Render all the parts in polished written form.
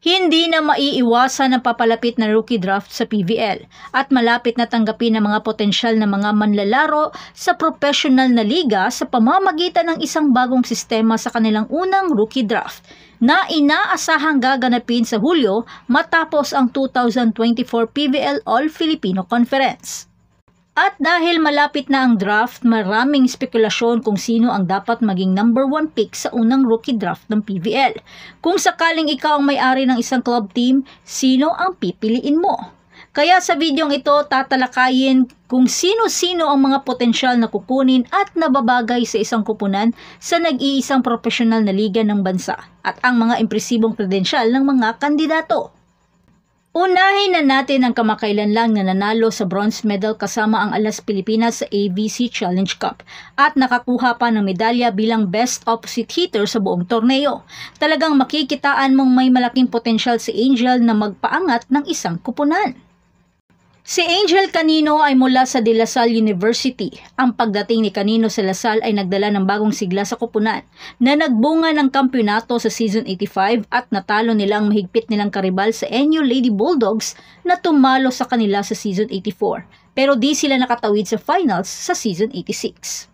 Hindi na maiiwasan ang papalapit na rookie draft sa PVL at malapit na tanggapin ng mga potensyal na mga manlalaro sa professional na liga sa pamamagitan ng isang bagong sistema sa kanilang unang rookie draft na inaasahang gaganapin sa Hulyo matapos ang 2024 PVL All-Filipino Conference. At dahil malapit na ang draft, maraming spekulasyon kung sino ang dapat maging number 1 pick sa unang rookie draft ng PVL. Kung sakaling ikaw ang may-ari ng isang club team, sino ang pipiliin mo? Kaya sa videong ito, tatalakayin kung sino-sino ang mga potensyal na kukunin at nababagay sa isang kupunan sa nag-iisang profesional na liga ng bansa at ang mga impresibong kredensyal ng mga kandidato. Unahin na natin ang kamakailan lang na nanalo sa bronze medal kasama ang Alas Pilipinas sa ABC Challenge Cup at nakakuha pa ng medalya bilang best opposite hitter sa buong torneo. Talagang makikitaan mong may malaking potensyal si Angel na magpaangat ng isang kupunan. Si Angel Canino ay mula sa De La Salle University. Ang pagdating ni Canino sa La Salle ay nagdala ng bagong sigla sa kupunan na nagbunga ng kampyonato sa Season 85 at natalo nilang mahigpit nilang karibal sa NU Lady Bulldogs na tumalo sa kanila sa Season 84. Pero di sila nakatawid sa finals sa Season 86.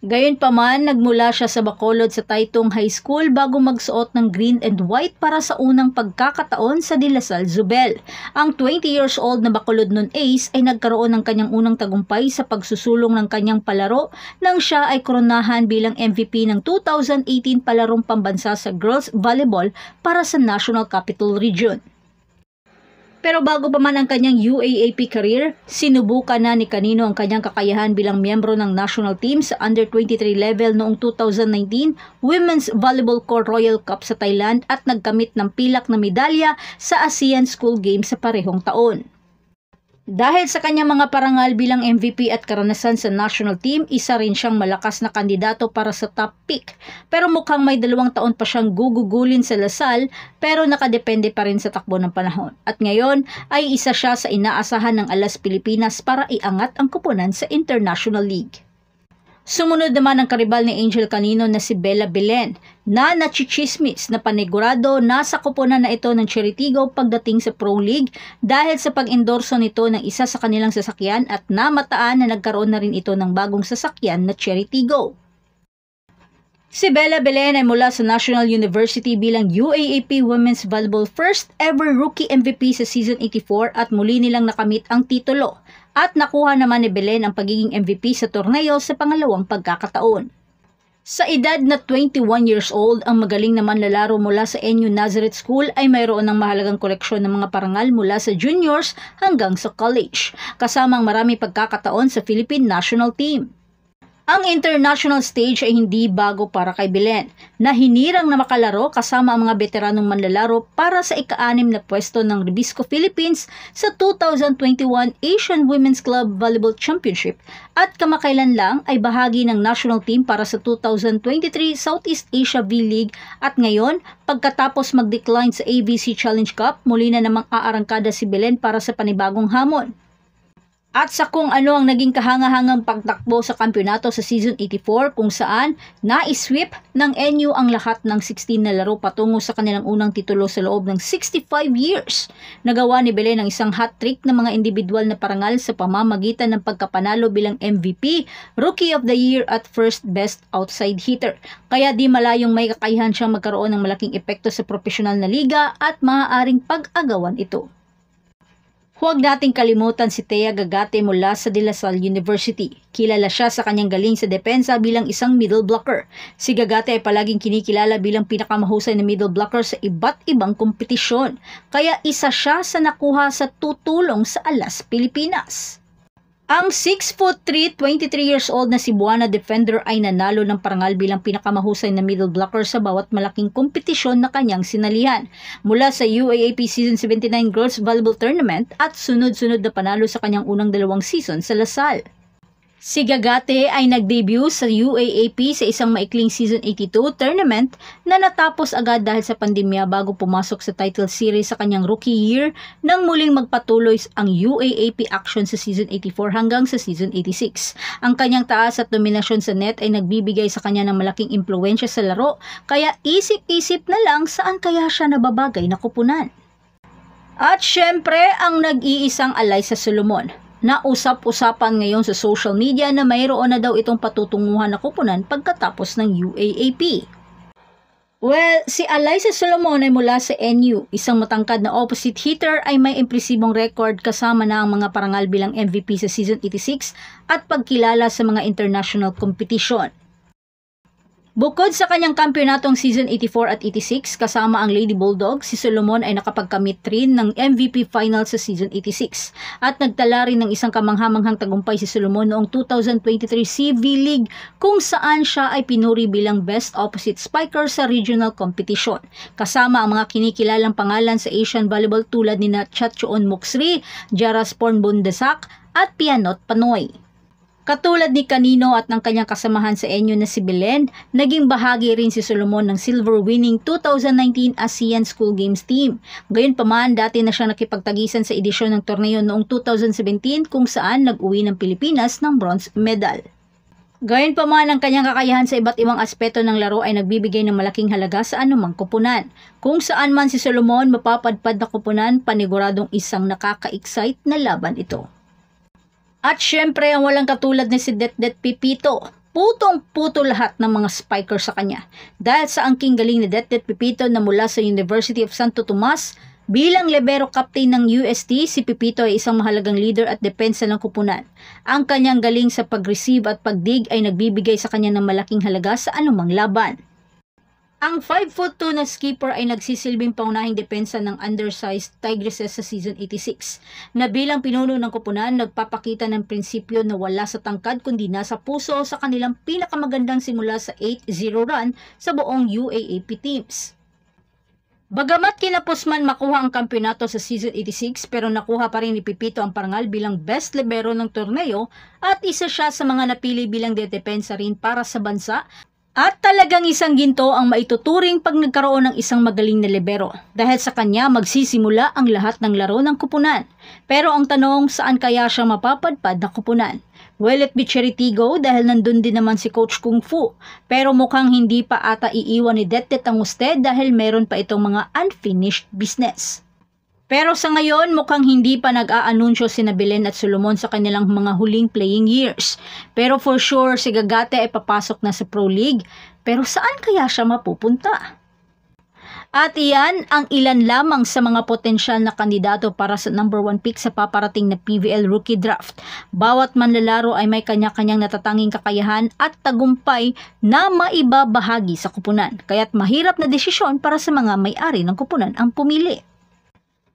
Gayunpaman, nagmula siya sa Bacolod sa Taytong High School bago magsuot ng green and white para sa unang pagkakataon sa De La Salle Zubel. Ang 20 years old na Bacolod nun ace ay nagkaroon ng kanyang unang tagumpay sa pagsusulong ng kanyang palaro nang siya ay koronahan bilang MVP ng 2018 palarong pambansa sa girls volleyball para sa National Capital Region. Pero bago pa man ang kanyang UAAP career, sinubukan na ni Canino ang kanyang kakayahan bilang miyembro ng national team sa under-23 level noong 2019 Women's Volleyball Court Royal Cup sa Thailand at nagkamit ng pilak na medalya sa ASEAN School Games sa parehong taon. Dahil sa kanyang mga parangal bilang MVP at karanasan sa national team, isa rin siyang malakas na kandidato para sa top pick. Pero mukhang may 2 taon pa siyang gugugulin sa La Salle pero nakadepende pa rin sa takbo ng panahon. At ngayon ay isa siya sa inaasahan ng Alas Pilipinas para iangat ang kupunan sa International League. Sumunod naman ang karibal ni Angel Canino na si Bella Belen na nachichismis na panigurado nasa kupunan na ito ng Cheritigo pagdating sa Pro League dahil sa pag-endorso nito ng isa sa kanilang sasakyan at namataan na nagkaroon na rin ito ng bagong sasakyan na Cheritigo. Si Bella Belen ay mula sa National University bilang UAAP Women's Volleyball first ever rookie MVP sa Season 84 at muli nilang nakamit ang titulo. At nakuha naman ni Belen ang pagiging MVP sa torneo sa pangalawang pagkakataon. Sa edad na 21 years old, ang magaling na manlalaro mula sa NU Nazareth School ay mayroon ng mahalagang koleksyon ng mga parangal mula sa juniors hanggang sa college, kasamang marami pagkakataon sa Philippine National Team. Ang international stage ay hindi bago para kay Belen, na hinirang na makalaro kasama ang mga veteranong manlalaro para sa ika-6 na pwesto ng Ribisco Philippines sa 2021 Asian Women's Club Volleyball Championship at kamakailan lang ay bahagi ng national team para sa 2023 Southeast Asia V-League at ngayon, pagkatapos mag-decline sa ABC Challenge Cup, muli na namang aarangkada si Belen para sa panibagong hamon. At sa kung ano ang naging kahangahangang pagtakbo sa kampyonato sa Season 84 kung saan na-sweep ng NU ang lahat ng 16 na laro patungo sa kanilang unang titulo sa loob ng 65 years. Nagawa ni Belen ang isang hat-trick ng mga individual na parangal sa pamamagitan ng pagkapanalo bilang MVP, Rookie of the Year at First Best Outside Hitter. Kaya di malayong may kakayahan siyang magkaroon ng malaking epekto sa profesional na liga at maaaring pag-agawan ito. Huwag nating kalimutan si Thea Gagate mula sa De La Salle University. Kilala siya sa kanyang galing sa depensa bilang isang middle blocker. Si Gagate ay palaging kinikilala bilang pinakamahusay na middle blocker sa iba't ibang kompetisyon. Kaya isa siya sa nakuha sa tutulong sa Alas Pilipinas. Ang 6'3", 23 years old na Cebuana defender ay nanalo ng parangal bilang pinakamahusay na middle blocker sa bawat malaking kompetisyon na kanyang sinalihan. Mula sa UAAP Season 79 Girls Volleyball Tournament at sunod-sunod na panalo sa kanyang unang 2 season sa La Salle. Si Gagate ay nag-debut sa UAAP sa isang maikling Season 82 tournament na natapos agad dahil sa pandemya bago pumasok sa title series sa kanyang rookie year nang muling magpatuloy ang UAAP action sa Season 84 hanggang sa Season 86. Ang kanyang taas at dominasyon sa net ay nagbibigay sa kanya ng malaking impluwensya sa laro, kaya isip-isip na lang saan kaya siya nababagay na kupunan. At syempre ang nag-iisang Alyssa Solomon. Nausap-usapan ngayon sa social media na mayroon na daw itong patutunguhan na kupunan pagkatapos ng UAAP. Well, si Alyssa Solomon ay mula sa NU, isang matangkad na opposite hitter ay may impresibong record kasama na ang mga parangal bilang MVP sa Season 86 at pagkilala sa mga international competition. Bukod sa kanyang kampyonatong Season 84 at 86 kasama ang Lady Bulldog, si Solomon ay nakapagkamit rin ng MVP final sa Season 86 at nagtala rin ng isang kamanghamanghang tagumpay si Solomon noong 2023 CV League kung saan siya ay pinuri bilang Best Opposite Spiker sa regional competition. Kasama ang mga kinikilalang pangalan sa Asian Volleyball tulad ni Chatchoon Moksri, Jarasporn Bundesak at Pianot Panoy. Katulad ni Canino at ng kanyang kasamahan sa NU na si Belen, naging bahagi rin si Solomon ng silver winning 2019 ASEAN School Games team. Gayunpaman, dati na siya nakipagtagisan sa edisyon ng torneo noong 2017 kung saan nag-uwi ng Pilipinas ng bronze medal. Gayunpaman, ang kanyang kakayahan sa iba't ibang aspeto ng laro ay nagbibigay ng malaking halaga sa anumang kupunan. Kung saan man si Solomon mapapadpad na kupunan, paniguradong isang nakaka-excite na laban ito. At syempre, ang walang katulad ni si Det Pipito. Putong-puto lahat ng mga spiker sa kanya. Dahil sa angking galing ni Det Pipito na mula sa University of Santo Tomas, bilang libero captain ng UST, si Pipito ay isang mahalagang leader at depensa ng kupunan. Ang kanyang galing sa pag-receive at pag-dig ay nagbibigay sa kanya ng malaking halaga sa anumang laban. Ang 5'2" na skipper ay nagsisilbing paunahing depensa ng undersized Tigresses sa Season 86, na bilang pinuno ng kupunan nagpapakita ng prinsipyo na wala sa tangkad kundi nasa puso sa kanilang pinakamagandang simula sa 8-0 run sa buong UAAP teams. Bagamat kinapos man makuha ang kampyonato sa Season 86 pero nakuha pa rin ni Pipito ang parangal bilang best libero ng torneo at isa siya sa mga napili bilang depensa rin para sa bansa. At talagang isang ginto ang maituturing pag nagkaroon ng isang magaling na libero. Dahil sa kanya magsisimula ang lahat ng laro ng kupunan. Pero ang tanong, saan kaya siya mapapadpad na kupunan? Well, it be Cheritigo dahil nandun din naman si Coach Kung Fu. Pero mukhang hindi pa ata iiwan ni Det ang Usted dahil meron pa itong mga unfinished business. Pero sa ngayon, mukhang hindi pa nag-aanunsyo sina Belen at Solomon sa kanilang mga huling playing years. Pero for sure, si Gagate ay papasok na sa Pro League. Pero saan kaya siya mapupunta? At iyan ang ilan lamang sa mga potensyal na kandidato para sa number 1 pick sa paparating na PVL Rookie Draft. Bawat manlalaro ay may kanya-kanyang natatanging kakayahan at tagumpay na maibabahagi sa kupunan. Kaya't mahirap na desisyon para sa mga may-ari ng kupunan ang pumili.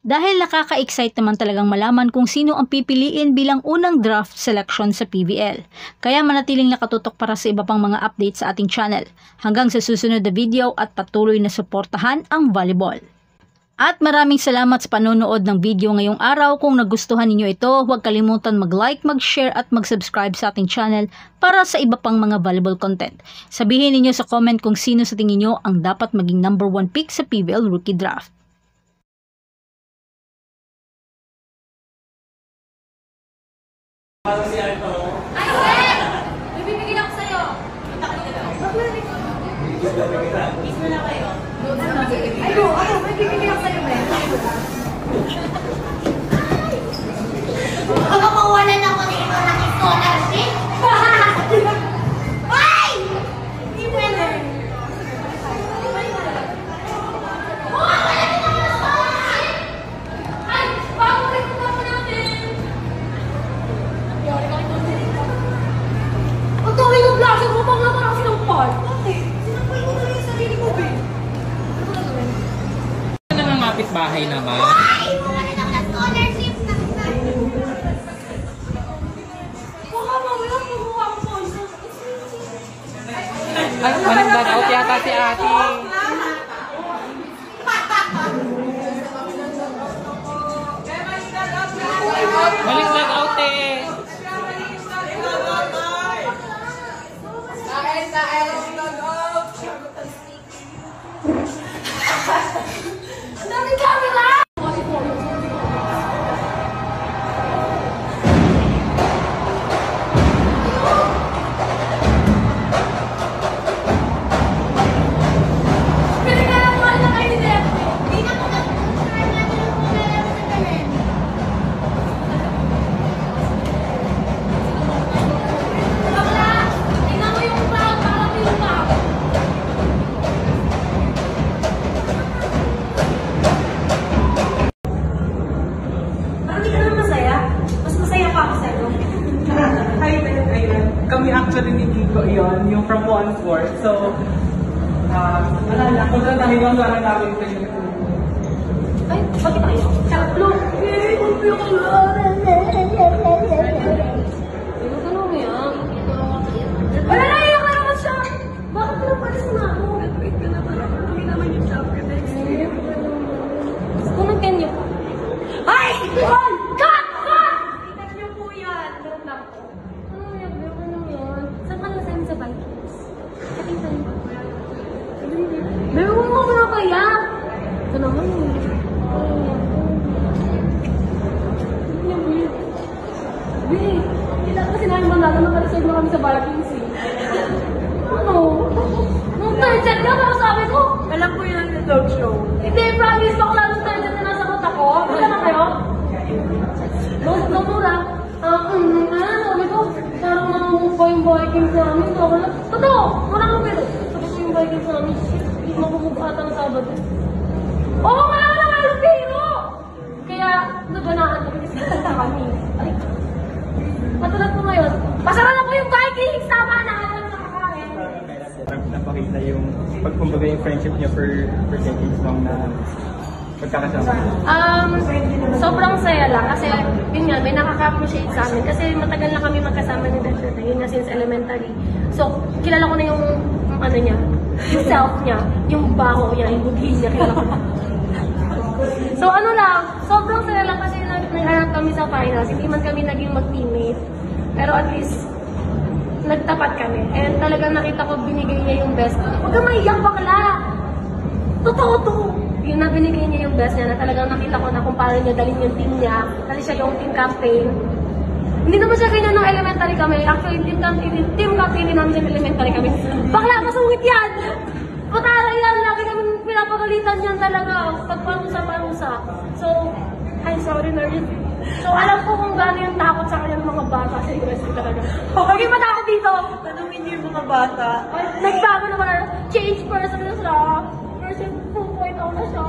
Dahil nakaka-excite naman talagang malaman kung sino ang pipiliin bilang unang draft selection sa PVL. Kaya manatiling nakatutok para sa iba pang mga updates sa ating channel. Hanggang sa susunod na video at patuloy na suportahan ang volleyball. At maraming salamat sa panonood ng video ngayong araw. Kung nagustuhan ninyo ito, huwag kalimutan mag-like, mag-share at mag-subscribe sa ating channel para sa iba pang mga volleyball content. Sabihin ninyo sa comment kung sino sa tingin nyo ang dapat maging number 1 pick sa PVL Rookie Draft. Ay, Sir! May bibigyan ako sa'yo. Kiss mo na kayo. Ay, ako, may bibigyan ako sa'yo, Ben. Baka mawalan ako ng ito na scholarship. Ay! Hindi pwede. Mawalan ako ng scholarship! Ay, papalit ko pa natin. Ang dami ng blasa mo, pang naman ako sinampal. Bakit? Sinampal mo na yung sarili mo, Ben. Ano ko na gawin? Ano ng kapitbahay naman? Ay! Mawalan ako ng scholarship. Baka mamaya kumuha ako po. Ay, maling out yata si ate. Maling out eh. Ang dami camera! Kami actually ni Kiko yon yung from 1-4. So, wala na. Kung saan namin yung gano'n namin ito yung Ay, bakit tayo? Tatlo! Eh, kung yung tanong yan. Wala na, iyak na naman siya! Bakit pinapalis na ako? Wait ka na pala. Hindi naman yung job ka next year. Kung nag-10 pa. Ay! Ron! Cut! Cut! Ikan niyo po yan. Ganun lang po. Ano yan? Ano yan? Saan ka nasan sa Vikings? Nakita niyo ba? Meron mo ako na kaya? Ito naman yun. Wait, kita kasi namin manalo nakareserve na kami sa Vikings eh. Ano? Nung third set ka, ano sabi ko? Alam ko yun ang talk show. Hindi, promise, bakla nung third set na nasa kota ko. Wala na kayo? Nung mura. Sabi ko, parang namumukha yung Vikings namin. Totoo, marang pero. Sabi ko yung Vikings namin, hindi mamumukha ata ng Sabado. Oo, wala na pero! Kaya, naganahan kami kasi sa kami. Ay, matulad po ngayon. Pasara na po yung Vikings! Tama na! napakita yung pagkumbaga yung friendship niya for decades long na magkakasama. Sobrang saya lang kasi yun nga, may nakaka-appreciate sa amin kasi matagal na kami magkasama ni Dr. Yun na since elementary. So, kilala ko na yung ano niya, yung self niya, yung baho niya, yung bughi niya, kilala ko na. So ano lang, sobrang saya lang kasi nagharap kami sa finals, hindi man kami naging mag-teammate. Pero at least, nagtapat kami. And talagang nakita ko binigay niya yung best. Huwag kang maiyak bakla! Totoo to! Yun na binigay niya yung best niya na talagang nakita ko na kung paano niya dalhin yung team niya. Kasi siya yung team captain. Hindi naman siya ganyan nung elementary kami. Actually, team captain din namin yung elementary kami. Bakla, masungit yan! Patara yan! Lagi kami pinapagalitan yan talaga. Pagparusa-parusa. So, I'm sorry na rin. So, alam ko kung gaano yung takot sa kanyang mga bata sa USC talaga. Okay, matakot dito! Tanungin niyo yung mga bata. Nagbago naman na, change person na siya. Version 2.0 na siya.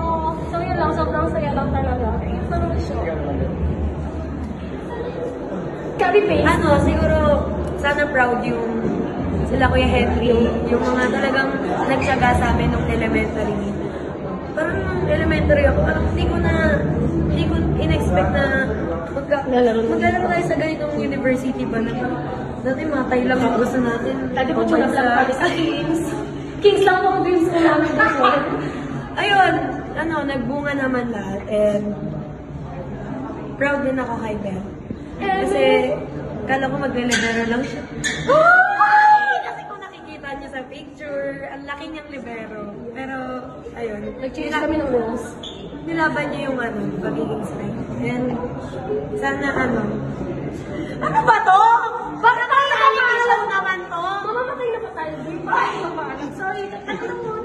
So, yun lang, sobrang saya lang talaga. Ayun na naman siya. Copy paste. Ano, siguro, sana proud yung sila Kuya Henry, yung mga talagang nagsiyaga sa amin nung elementary. Parang nung elementary ako, parang hindi ko in-expect na maglalaro tayo sa ganitong university ba na dati matay lang ang gusto natin. Dati ko tulad lang kami sa Kings. Kings lang ang dreams ko namin dito. Ayun, ano, nagbunga naman lahat and proud din ako kay Beth. Kasi kala ko magle-libero lang siya. Kasi kung nakikita niyo sa picture, ang laki niyang libero. Pero, ayun. Nag-change kami ng rules. Nilaban niya yung ano, pagiging strength. And, sana ano. Ano ba to? Bakit tayo nakakaalam naman to? Mamamatay na pa tayo. Sorry, takot mo.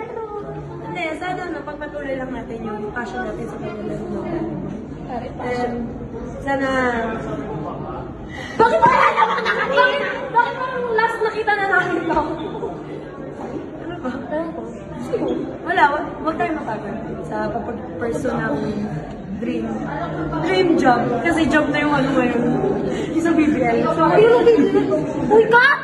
Hindi, sana ano, pagpatuloy lang natin yung passion natin sa paglalaro. And, sana... Bakit wala naman na kami? Bakit parang last nakita na namin ito? Ano ba? Wala, wag tayo mapagod sa pag-pursue ng dream job. Kasi job na yung ano ngayon. Yung sa BBL. So, Uy, cut!